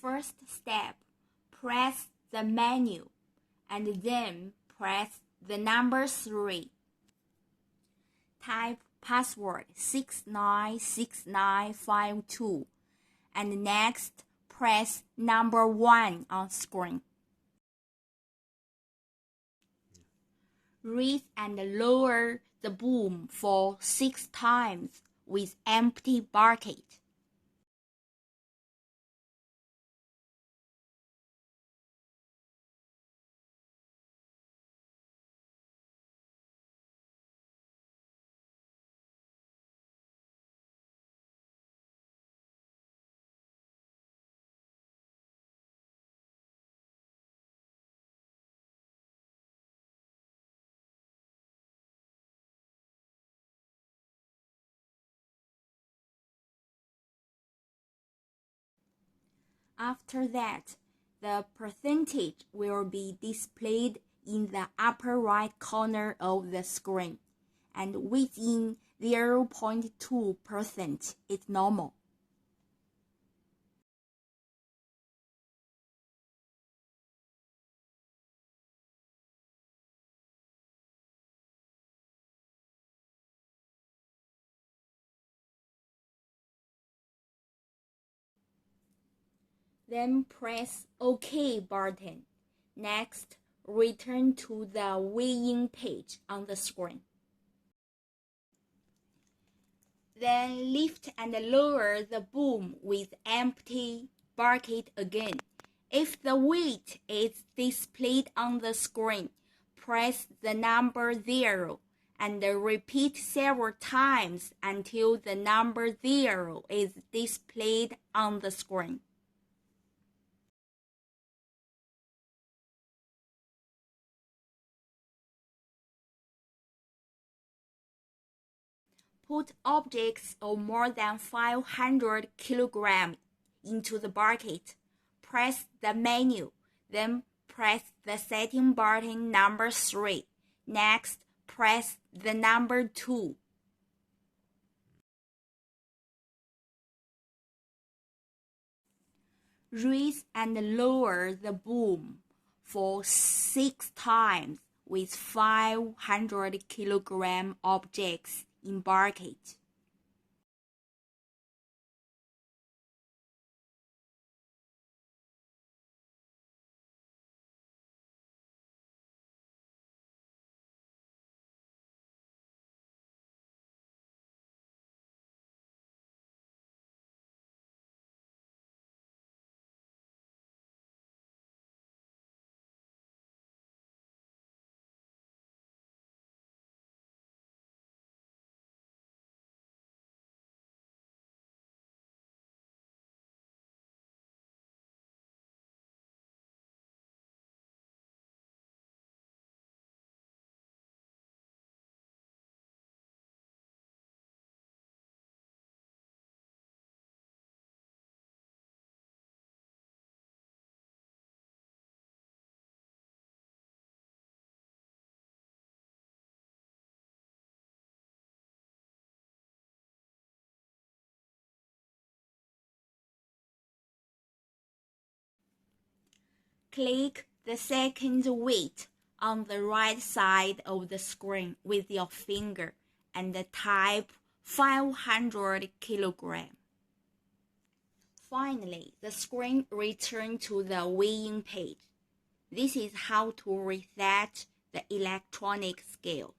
First step, press the menu and then press the number 3. Type password 696952 and next press number 1 on screen. Raise and lower the boom for 6 times with empty bucket. After that, the percentage will be displayed in the upper right corner of the screen, and within 0.2% is normal. Then press OK button. Next, return to the weigh-in page on the screen. Then lift and lower the boom with empty bucket again. If the weight is displayed on the screen, press the number 0 and repeat several times until the number 0 is displayed on the screen. Put objects of more than 500 kilograms into the bucket. Press the menu, then press the setting button number 3. Next, press the number 2. Raise and lower the boom for 6 times with 500 kilogram objects in bucket. Click the second weight on the right side of the screen with your finger and type 500 kilogram. Finally, the screen returns to the weighing page. This is how to reset the electronic scale.